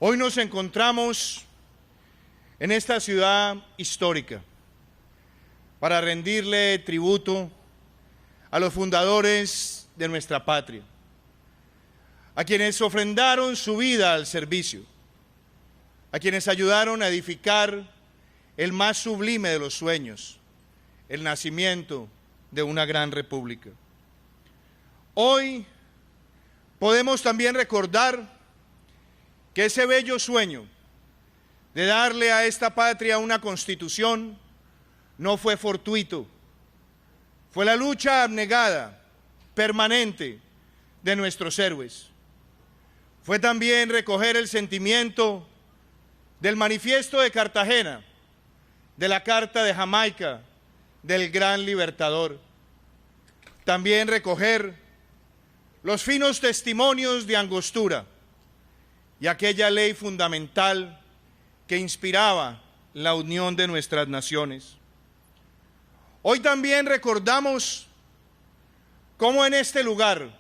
Hoy nos encontramos en esta ciudad histórica para rendirle tributo a los fundadores de nuestra patria, a quienes ofrendaron su vida al servicio, a quienes ayudaron a edificar el más sublime de los sueños, el nacimiento de una gran república. Hoy podemos también recordar que ese bello sueño de darle a esta patria una constitución no fue fortuito, fue la lucha abnegada, permanente de nuestros héroes. Fue también recoger el sentimiento del Manifiesto de Cartagena, de la Carta de Jamaica, del Gran Libertador. También recoger los finos testimonios de Angostura y aquella ley fundamental que inspiraba la unión de nuestras naciones. Hoy también recordamos cómo en este lugar,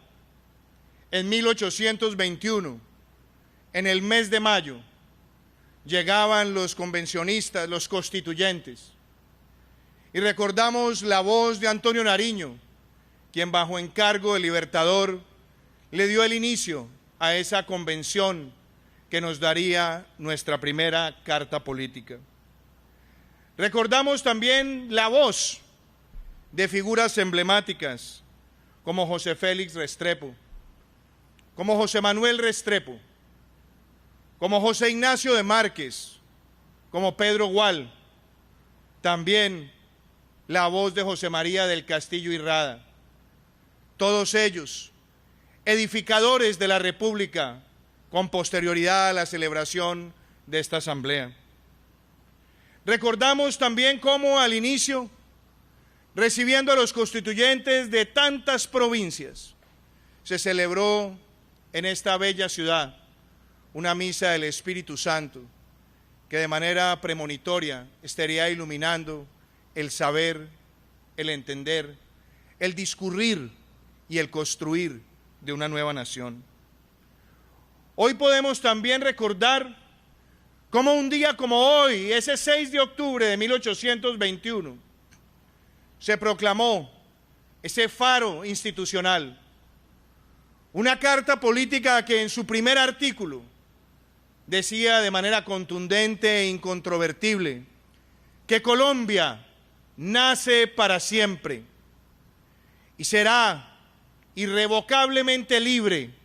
en 1821, en el mes de mayo, llegaban los convencionistas, los constituyentes, y recordamos la voz de Antonio Nariño, quien bajo encargo del Libertador le dio el inicio a esa convención que nos daría nuestra primera carta política. Recordamos también la voz de figuras emblemáticas como José Félix Restrepo, como José Manuel Restrepo, como José Ignacio de Márquez, como Pedro Gual, también la voz de José María del Castillo y Rada. Todos ellos, edificadores de la República, con posterioridad a la celebración de esta asamblea. Recordamos también cómo al inicio, recibiendo a los constituyentes de tantas provincias, se celebró en esta bella ciudad una misa del Espíritu Santo que de manera premonitoria estaría iluminando el saber, el entender, el discurrir y el construir de una nueva nación. Hoy podemos también recordar cómo un día como hoy, ese 6 de octubre de 1821, se proclamó ese faro institucional, una carta política que en su primer artículo decía de manera contundente e incontrovertible que Colombia nace para siempre y será irrevocablemente libre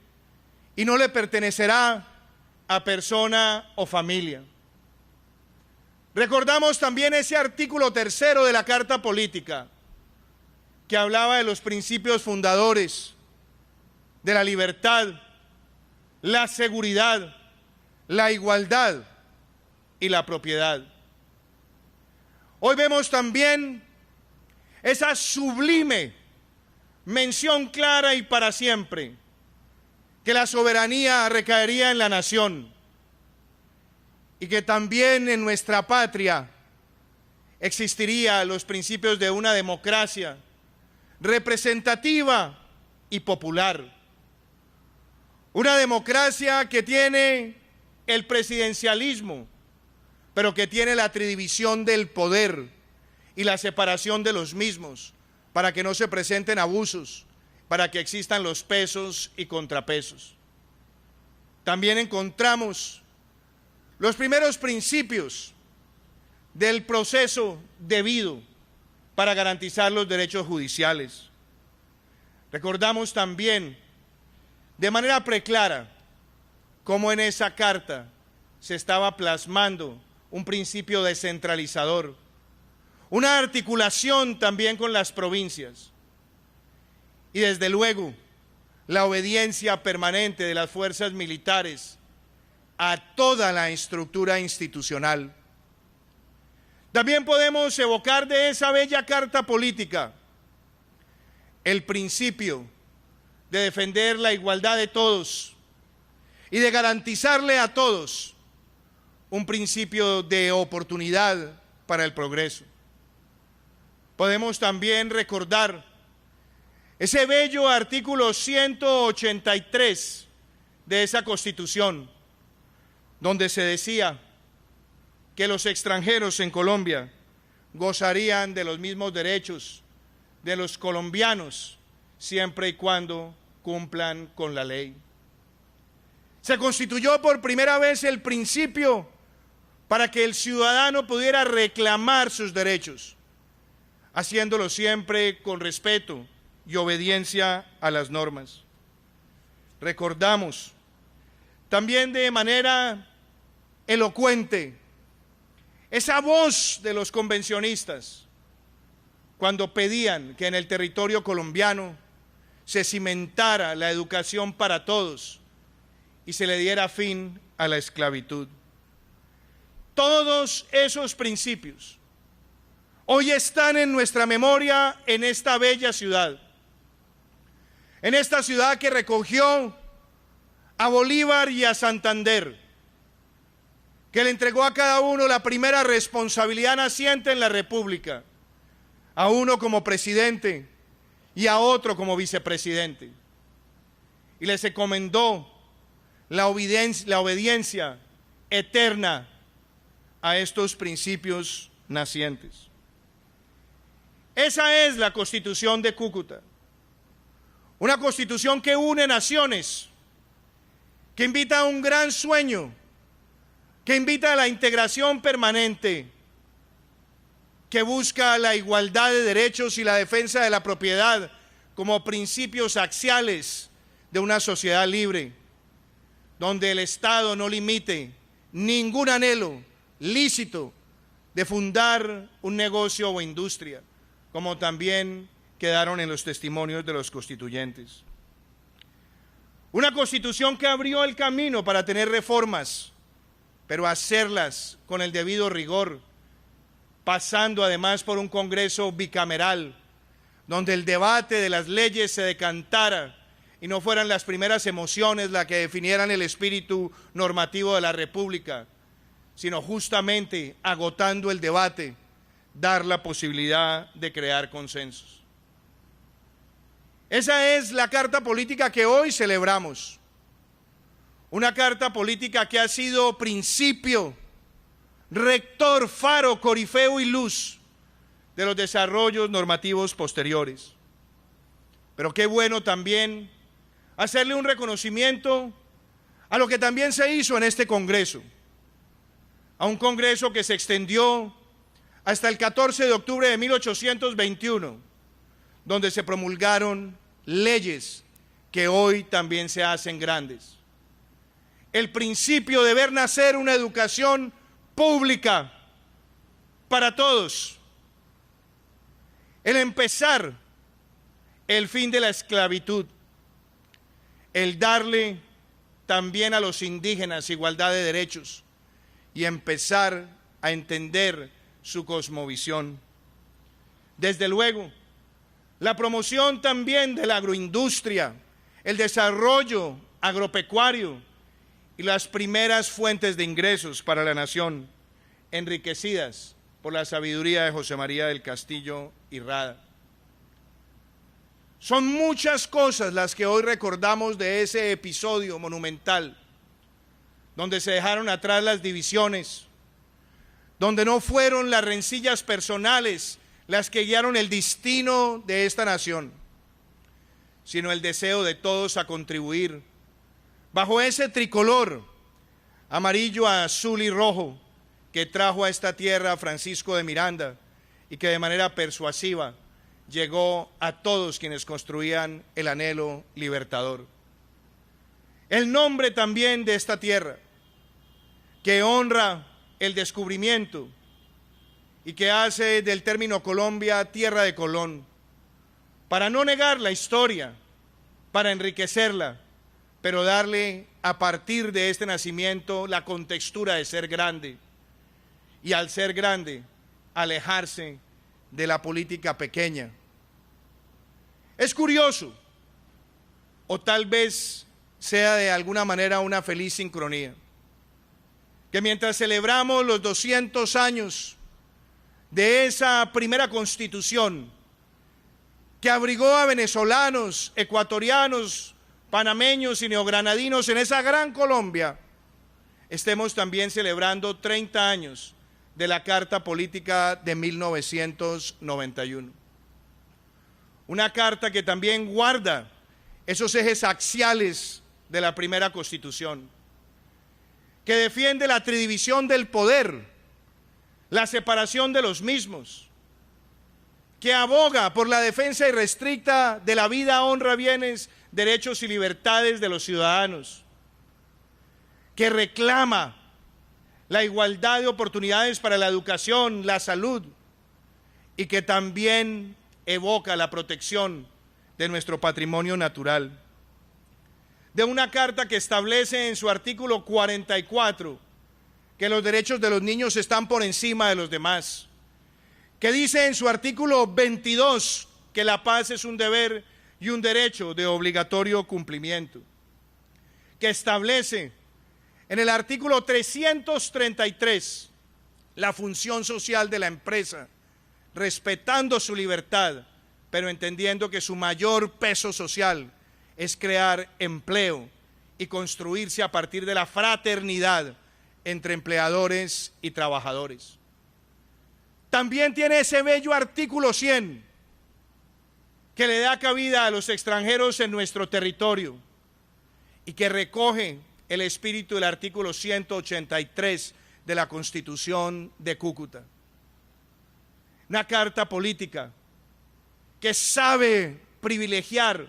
y no le pertenecerá a persona o familia. Recordamos también ese artículo 3 de la Carta Política que hablaba de los principios fundadores de la libertad, la seguridad, la igualdad y la propiedad. Hoy vemos también esa sublime mención clara y para siempre que la soberanía recaería en la nación y que también en nuestra patria existirían los principios de una democracia representativa y popular. Una democracia que tiene el presidencialismo, pero que tiene la tridivisión del poder y la separación de los mismos para que no se presenten abusos, para que existan los pesos y contrapesos. También encontramos los primeros principios del proceso debido para garantizar los derechos judiciales. Recordamos también de manera preclara cómo en esa carta se estaba plasmando un principio descentralizador, una articulación también con las provincias y desde luego la obediencia permanente de las fuerzas militares a toda la estructura institucional. También podemos evocar de esa bella carta política el principio de defender la igualdad de todos y de garantizarle a todos un principio de oportunidad para el progreso. Podemos también recordar ese bello artículo 183 de esa Constitución, donde se decía que los extranjeros en Colombia gozarían de los mismos derechos de los colombianos siempre y cuando cumplan con la ley. Se constituyó por primera vez el principio para que el ciudadano pudiera reclamar sus derechos, haciéndolo siempre con respeto y obediencia a las normas. Recordamos también de manera elocuente esa voz de los convencionistas cuando pedían que en el territorio colombiano se cimentara la educación para todos y se le diera fin a la esclavitud. Todos esos principios hoy están en nuestra memoria en esta bella ciudad, en esta ciudad que recogió a Bolívar y a Santander, que le entregó a cada uno la primera responsabilidad naciente en la República, a uno como presidente y a otro como vicepresidente, y les encomendó la obediencia eterna a estos principios nacientes. Esa es la Constitución de Cúcuta, una Constitución que une naciones, que invita a un gran sueño, que invita a la integración permanente, que busca la igualdad de derechos y la defensa de la propiedad como principios axiales de una sociedad libre, donde el Estado no limite ningún anhelo lícito de fundar un negocio o industria, como también quedaron en los testimonios de los constituyentes. Una Constitución que abrió el camino para tener reformas, pero hacerlas con el debido rigor, pasando además por un Congreso bicameral, donde el debate de las leyes se decantara y no fueran las primeras emociones las que definieran el espíritu normativo de la República, sino justamente agotando el debate, dar la posibilidad de crear consensos. Esa es la carta política que hoy celebramos, una carta política que ha sido principio, rector, faro, corifeo y luz de los desarrollos normativos posteriores. Pero qué bueno también hacerle un reconocimiento a lo que también se hizo en este Congreso, a un Congreso que se extendió hasta el 14 de octubre de 1821, donde se promulgaron leyes que hoy también se hacen grandes. El principio de ver nacer una educación pública para todos, el empezar el fin de la esclavitud, el darle también a los indígenas igualdad de derechos y empezar a entender su cosmovisión. Desde luego, la promoción también de la agroindustria, el desarrollo agropecuario y las primeras fuentes de ingresos para la nación, enriquecidas por la sabiduría de José María del Castillo y Rada. Son muchas cosas las que hoy recordamos de ese episodio monumental, donde se dejaron atrás las divisiones, donde no fueron las rencillas personales las que guiaron el destino de esta nación, sino el deseo de todos a contribuir bajo ese tricolor amarillo, azul y rojo que trajo a esta tierra Francisco de Miranda y que de manera persuasiva llegó a todos quienes construían el anhelo libertador. El nombre también de esta tierra, que honra el descubrimiento y que hace del término Colombia tierra de Colón, para no negar la historia, para enriquecerla, pero darle a partir de este nacimiento la contextura de ser grande, y al ser grande, alejarse de la política pequeña. Es curioso, o tal vez sea de alguna manera una feliz sincronía, que mientras celebramos los 200 años de esa primera constitución que abrigó a venezolanos, ecuatorianos, panameños y neogranadinos en esa gran Colombia, estemos también celebrando 30 años de la Carta Política de 1991. Una carta que también guarda esos ejes axiales de la primera Constitución, que defiende la tridivisión del poder, la separación de los mismos, que aboga por la defensa irrestricta de la vida, honra, bienes, derechos y libertades de los ciudadanos, que reclama la igualdad de oportunidades para la educación, la salud, y que también evoca la protección de nuestro patrimonio natural. De una carta que establece en su artículo 44 que los derechos de los niños están por encima de los demás, que dice en su artículo 22 que la paz es un deber y un derecho de obligatorio cumplimiento, que establece en el artículo 333 la función social de la empresa, respetando su libertad, pero entendiendo que su mayor peso social es crear empleo y construirse a partir de la fraternidad entre empleadores y trabajadores. También tiene ese bello artículo 100 que le da cabida a los extranjeros en nuestro territorio y que recoge el espíritu del artículo 183 de la Constitución de Cúcuta. Una carta política que sabe privilegiar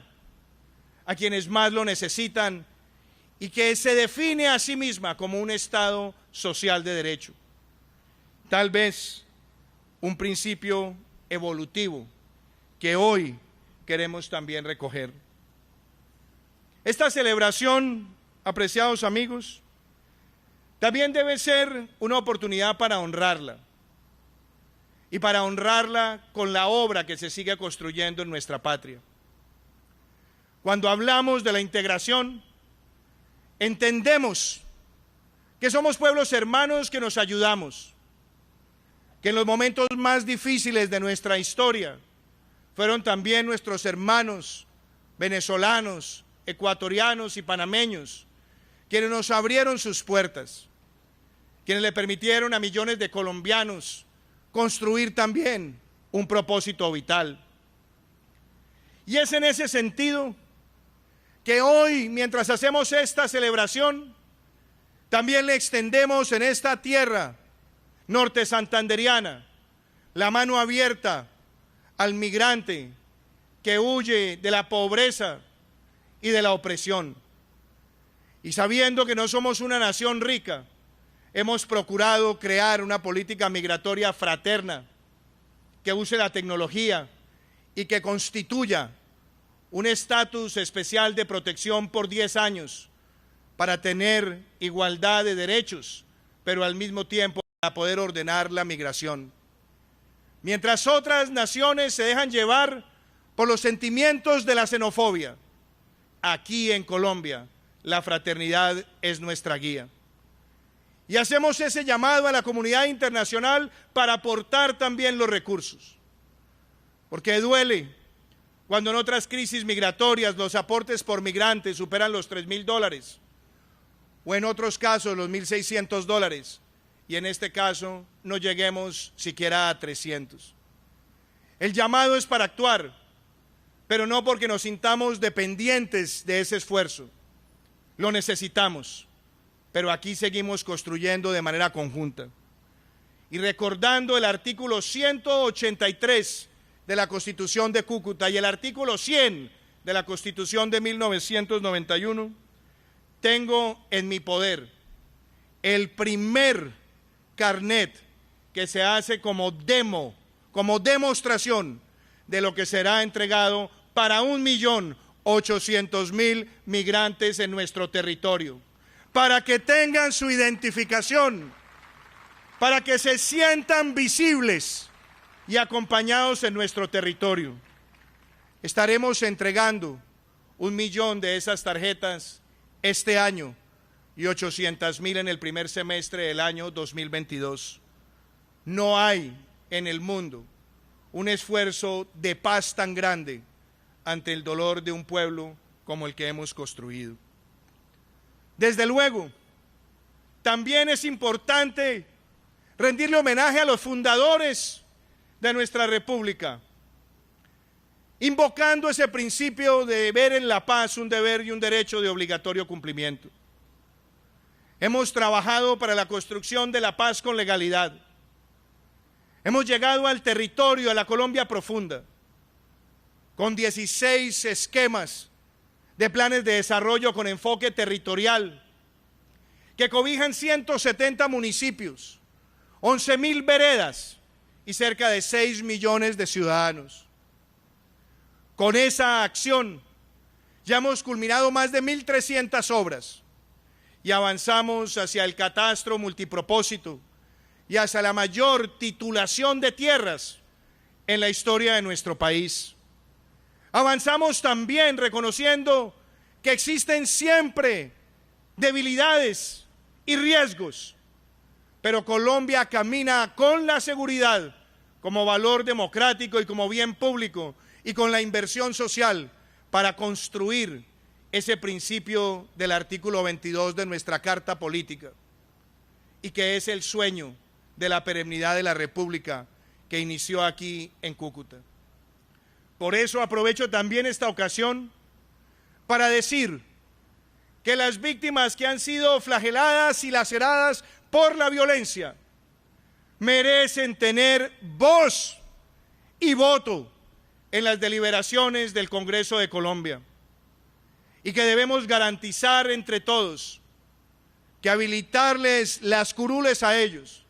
a quienes más lo necesitan y que se define a sí misma como un Estado social de derecho. Tal vez un principio evolutivo que hoy queremos también recoger. Esta celebración, apreciados amigos, también debe ser una oportunidad para honrarla, y para honrarla con la obra que se sigue construyendo en nuestra patria. Cuando hablamos de la integración, entendemos que somos pueblos hermanos que nos ayudamos, que en los momentos más difíciles de nuestra historia fueron también nuestros hermanos venezolanos, ecuatorianos y panameños quienes nos abrieron sus puertas, quienes le permitieron a millones de colombianos construir también un propósito vital. Y es en ese sentido que hoy, mientras hacemos esta celebración, también le extendemos en esta tierra norte santanderiana la mano abierta al migrante que huye de la pobreza y de la opresión. Y sabiendo que no somos una nación rica, hemos procurado crear una política migratoria fraterna que use la tecnología y que constituya un estatus especial de protección por 10 años para tener igualdad de derechos, pero al mismo tiempo para poder ordenar la migración. Mientras otras naciones se dejan llevar por los sentimientos de la xenofobia, aquí en Colombia la fraternidad es nuestra guía. Y hacemos ese llamado a la comunidad internacional para aportar también los recursos. Porque duele cuando en otras crisis migratorias los aportes por migrante superan los $3.000, o en otros casos los $1.600, y en este caso no lleguemos siquiera a 300. El llamado es para actuar, pero no porque nos sintamos dependientes de ese esfuerzo. Lo necesitamos, pero aquí seguimos construyendo de manera conjunta. Y recordando el artículo 183 de la Constitución de Cúcuta y el artículo 100 de la Constitución de 1991, tengo en mi poder el primer carnet que se hace como demostración de lo que será entregado para 1.800.000 migrantes en nuestro territorio, para que tengan su identificación, para que se sientan visibles y acompañados en nuestro territorio. Estaremos entregando 1 millón de esas tarjetas este año y 800.000 en el primer semestre del año 2022. No hay en el mundo un esfuerzo de paz tan grande ante el dolor de un pueblo como el que hemos construido. Desde luego también es importante rendirle homenaje a los fundadores de nuestra República, invocando ese principio de ver en la paz un deber y un derecho de obligatorio cumplimiento. Hemos trabajado para la construcción de la paz con legalidad. Hemos llegado al territorio, a la Colombia profunda, con 16 esquemas de planes de desarrollo con enfoque territorial, que cobijan 170 municipios, 11.000 veredas y cerca de 6 millones de ciudadanos. Con esa acción ya hemos culminado más de 1.300 obras y avanzamos hacia el catastro multipropósito y hacia la mayor titulación de tierras en la historia de nuestro país. Avanzamos también reconociendo que existen siempre debilidades y riesgos, pero Colombia camina con la seguridad como valor democrático y como bien público y con la inversión social para construir ese principio del artículo 22 de nuestra Carta Política, y que es el sueño de la perennidad de la República que inició aquí en Cúcuta. Por eso aprovecho también esta ocasión para decir que las víctimas que han sido flageladas y laceradas por la violencia merecen tener voz y voto en las deliberaciones del Congreso de Colombia, y que debemos garantizar entre todos que habilitarles las curules a ellos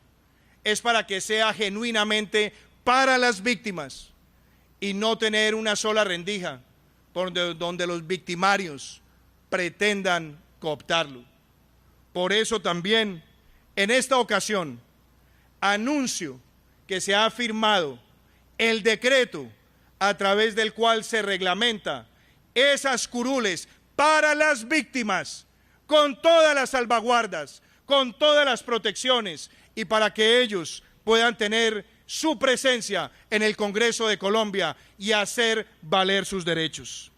es para que sea genuinamente para las víctimas y no tener una sola rendija por donde los victimarios pretendan cooptarlo. Por eso también en esta ocasión anuncio que se ha firmado el decreto a través del cual se reglamenta esas curules para las víctimas, con todas las salvaguardas, con todas las protecciones, y para que ellos puedan tener su presencia en el Congreso de Colombia y hacer valer sus derechos.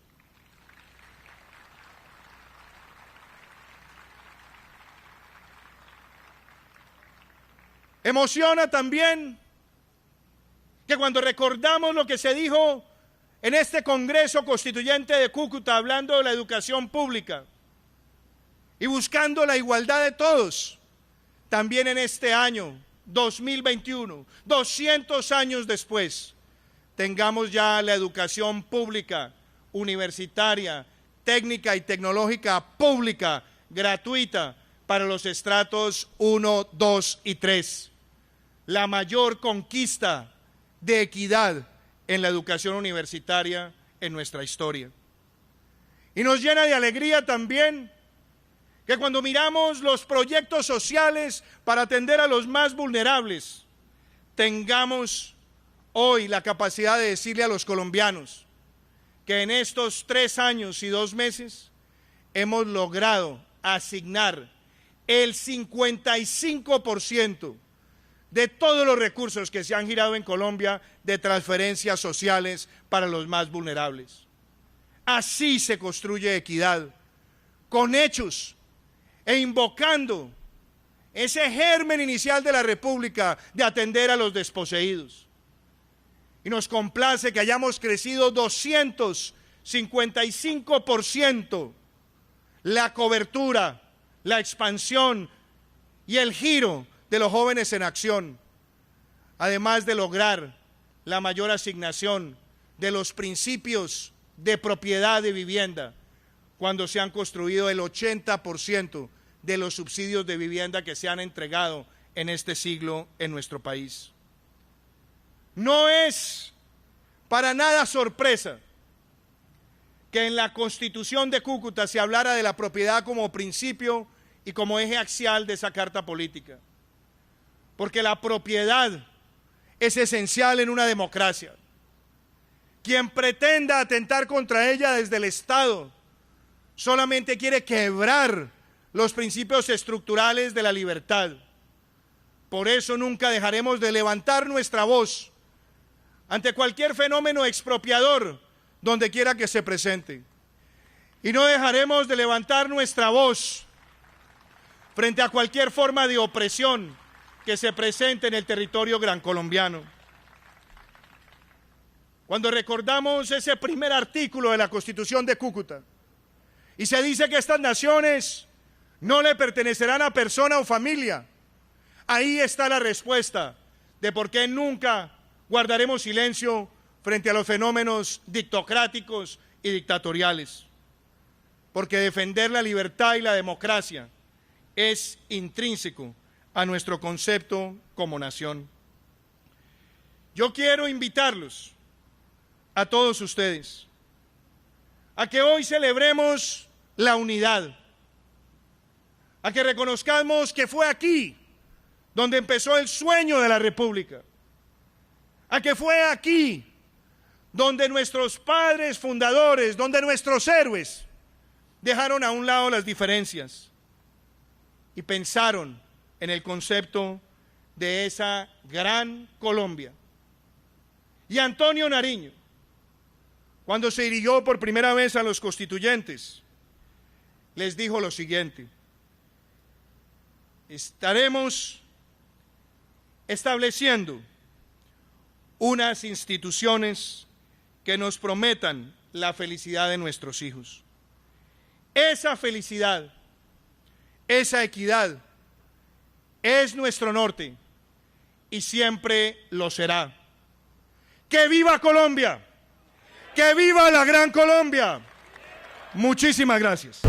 Emociona también que cuando recordamos lo que se dijo en este Congreso Constituyente de Cúcuta, hablando de la educación pública y buscando la igualdad de todos, también en este año 2021, 200 años después, tengamos ya la educación pública, universitaria, técnica y tecnológica pública, gratuita, para los estratos 1, 2 y 3. La mayor conquista de equidad en la educación universitaria en nuestra historia. Y nos llena de alegría también que cuando miramos los proyectos sociales para atender a los más vulnerables, tengamos hoy la capacidad de decirle a los colombianos que en estos 3 años y 2 meses hemos logrado asignar el 55% de todos los recursos que se han girado en Colombia de transferencias sociales para los más vulnerables. Así se construye equidad, con hechos e invocando ese germen inicial de la República de atender a los desposeídos. Y nos complace que hayamos crecido 255% la cobertura, la expansión y el giro de los jóvenes en acción, además de lograr la mayor asignación de los principios de propiedad de vivienda, cuando se han construido el 80% de los subsidios de vivienda que se han entregado en este siglo en nuestro país. No es para nada sorpresa que en la Constitución de Cúcuta se hablara de la propiedad como principio y como eje axial de esa carta política, porque la propiedad es esencial en una democracia. Quien pretenda atentar contra ella desde el Estado solamente quiere quebrar los principios estructurales de la libertad. Por eso nunca dejaremos de levantar nuestra voz ante cualquier fenómeno expropiador donde quiera que se presente. Y no dejaremos de levantar nuestra voz frente a cualquier forma de opresión que se presente en el territorio gran colombiano. Cuando recordamos ese primer artículo de la Constitución de Cúcuta, y se dice que estas naciones no le pertenecerán a persona o familia, ahí está la respuesta de por qué nunca guardaremos silencio frente a los fenómenos dictocráticos y dictatoriales. Porque defender la libertad y la democracia es intrínseco a nuestro concepto como nación. Yo quiero invitarlos a todos ustedes a que hoy celebremos la unidad, a que reconozcamos que fue aquí donde empezó el sueño de la República, a que fue aquí donde nuestros padres fundadores, donde nuestros héroes dejaron a un lado las diferencias y pensaron en el concepto de esa gran Colombia. Y Antonio Nariño, cuando se dirigió por primera vez a los constituyentes, les dijo lo siguiente: estaremos estableciendo unas instituciones que nos prometan la felicidad de nuestros hijos. Esa felicidad, esa equidad es nuestro norte y siempre lo será. ¡Que viva Colombia! ¡Que viva la gran Colombia! Muchísimas gracias.